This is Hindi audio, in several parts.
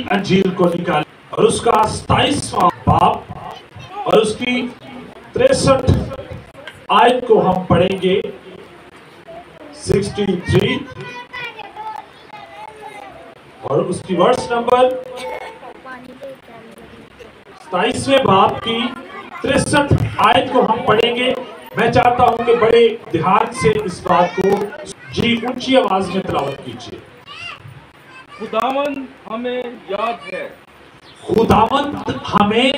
अंजील को निकालें और उसका 27वां बाब और उसकी 63 आयत को हम पढ़ेंगे। 63 और उसकी वर्ष नंबर 27वें बाब की 63 आयत को हम पढ़ेंगे। मैं चाहता हूं कि बड़े ध्यान से इस बात को जी ऊंची आवाज में तिलावत कीजिए। खुदावंद हमें याद है, खुदावंद हमें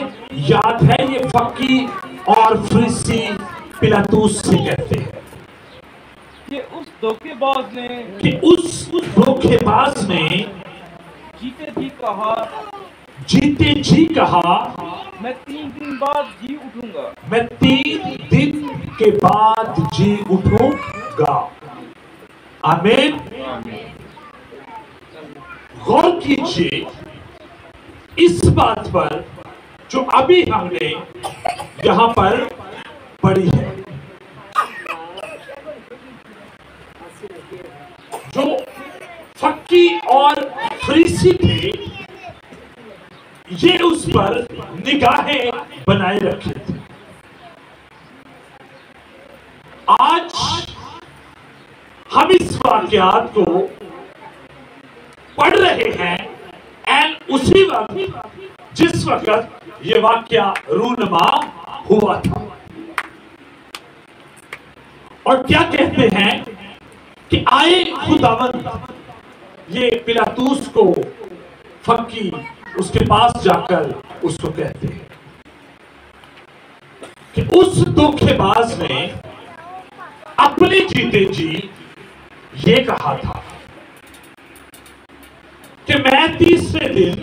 याद है। ये फक्की और फरीसी पिलातूस से कहते हैं कि उस धोखेबाज ने जीते जी कहा मैं 3 दिन बाद जी उठूंगा। मैं 3 दिन के बाद जी उठूंगा। आमीन। गौर कीजिए इस बात पर जो अभी हमने यहां पर पढ़ी है। जो फक्की और फरीसी थे ये उस पर निगाहें बनाए रखे थे। आज हम इस वाकयात को पढ़ रहे हैं एंड उसी वक्त जिस वक्त ये वाकया रूनमा हुआ था। और क्या कहते हैं कि आए खुदावंद ये पिलातूस को फक्की उसके पास जाकर उसको कहते हैं कि उस धोखेबाज ने अपने जीते जी ये कहा था कि मैं 3रे दिन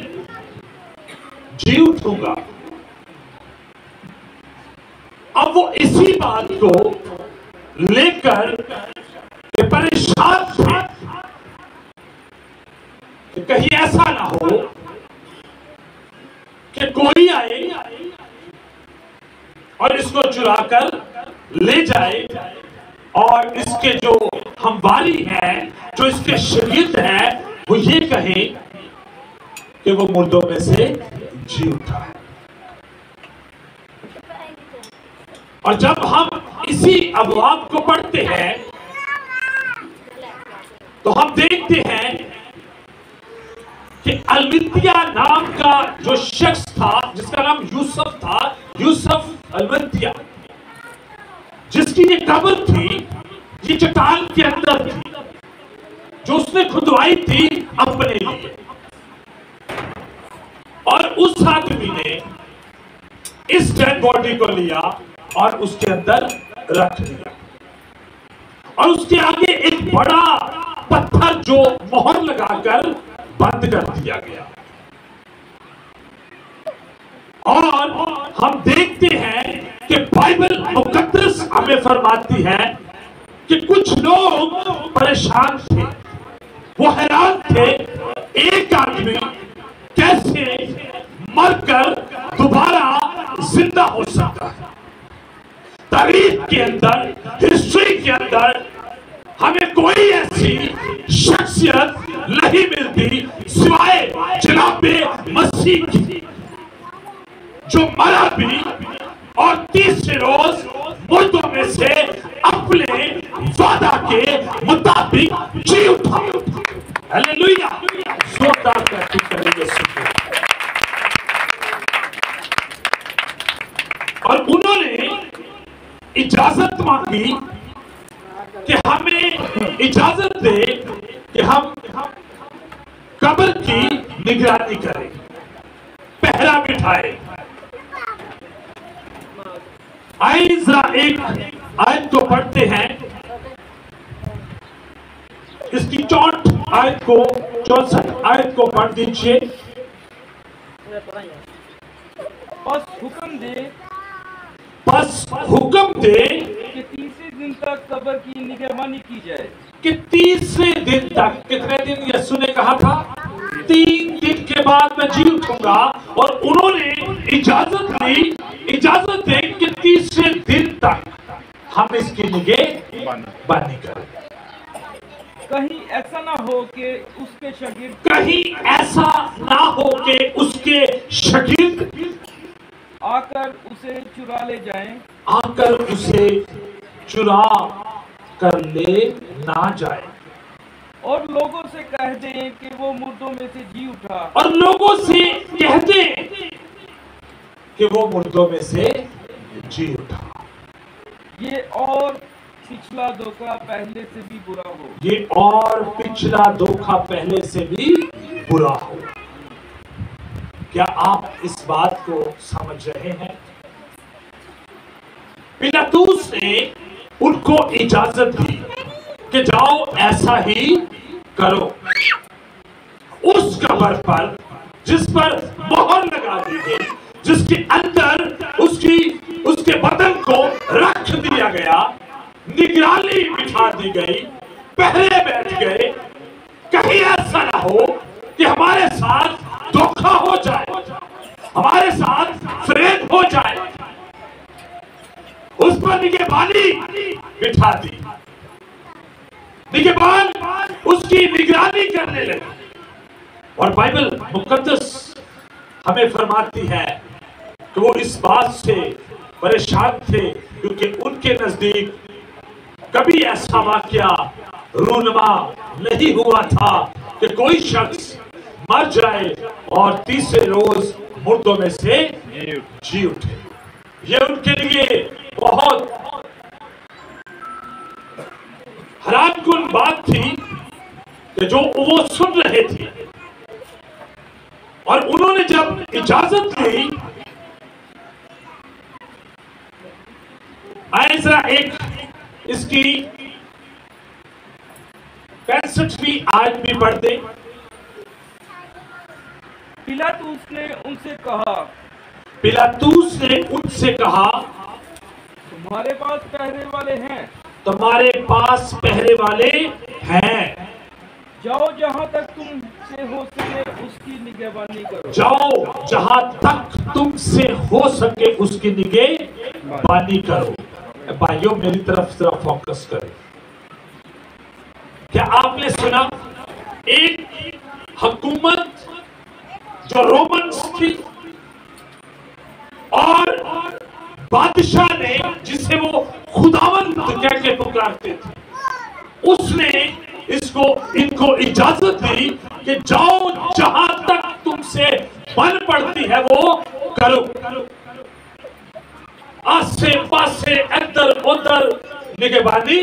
जी उठूंगा। अब वो इसी बात को लेकर परेशान थे कि कहीं ऐसा ना हो कि कोई आए और इसको चुराकर ले जाए और इसके जो हमवारी है, जो इसके शागिर्द है, वो ये कहे कि वो मुर्दों में से जी उठा है। और जब हम इसी अबवाब को पढ़ते हैं तो हम देखते हैं कि अलमतिया नाम का जो शख्स था जिसका नाम यूसुफ था, यूसुफ अलमतिया, जिसकी ये कब्र थी, ये चट्टान के अंदर थी जो उसने खुदवाई थी अपने लिए। और उस आदमी ने इस डेड बॉडी को लिया और उसके अंदर रख दिया और उसके आगे एक बड़ा पत्थर जो मोहर लगाकर बंद कर दिया गया। और हम देखते हैं कि बाइबल मुकद्दस हमें फरमाती है कि कुछ लोग परेशान थे, वो हैरान थे एक आदमी कैसे मरकर दोबारा जिंदा हो सकता है। तारीख के अंदर, हिस्ट्री के अंदर हमें कोई ऐसी शख्सियत नहीं मिलती सिवाय जनाबे मसीह की, जो मरा भी और 3रे रोज मुर्दों में से अपने वादा के मुताबिक जी उठा। हालेलुया। जोरदार तारीफ करेंगे। और उन्होंने इजाजत मांगी कि हमें इजाजत दे कि हम कब्र की निगरानी करें, पहरा बिठाए। आइए जरा एक आयत को पढ़ते हैं। इसकी 64 आयत को 64 आयत को पढ़ दीजिए। बस हुक्म दे कि 3 दिन तक कब्र की निगरानी की जाए। कि 3रे दिन तक, कितने दिन यीशु ने कहा था? 3 दिन के बाद मैं जी उठूंगा। और उन्होंने इजाजत दी कि 3रे दिन तक हम इसकी निगरानी करें। कहीं ऐसा ना हो कि उसके शागिर्द कहीं ऐसा ना हो ले जाएं आकर उसे चुरा कर ले ना जाए, और लोगों से कह दें कि वो मुर्दों में से जी उठा। और लोगों से कह दें कि वो मुर्दों में से जी उठा। ये और पिछला धोखा पहले से भी बुरा हो। ये और पिछला धोखा पहले से भी बुरा हो। क्या आप इस बात को समझ रहे हैं? पिलातुस ने उनको इजाजत दी कि जाओ ऐसा ही करो। उस कब्र पर जिस पर मोहर लगा दी गई, जिसके अंदर उसके बदन को रख दिया गया, निगरानी बिठा दी गई, पहरे बैठ गए, कहीं ऐसा ना हो कि हमारे साथ धोखा हो जाए, हमारे साथ फ्रेब हो जाए। उस पर निगरानी बिठा दी, निगरान उसकी निगरानी करने लगे। और बाइबल मुकद्दस हमें फरमाती है कि वो इस बात से परेशान थे क्योंकि उनके नजदीक कभी ऐसा वाकया रूनुमा नहीं हुआ था कि कोई शख्स मर जाए और तीसरे रोज मुर्दों में से जी उठे। ये उनके लिए बहुत हैरानकुन बात थी कि जो वो सुन रहे थे। और उन्होंने जब इजाजत ली, ऐसा एक इसकी 65वीं आयत भी पढ़ दे। पिलातुस ने उनसे कहा, पिलातुस ने उनसे कहा, तुम्हारे पास पहरे वाले हैं? तुम्हारे पास पहरे वाले हैं, जाओ जहां तक तुमसे हो सके उसकी निगरानी करो। जाओ जहां तक तुमसे हो सके उसकी निगरानी करो। भाइयों मेरी तरफ जरा फोकस करें। क्या आपने सुना एक हुकूमत जो रोमन्स थी और बादशाह ने जिसे वो खुदावंद कह के पुकारते थे, उसने इनको इजाजत दी कि जाओ जहां तक तुमसे बन पड़ती है वो करो। आसे पासे इधर उधर निगरानी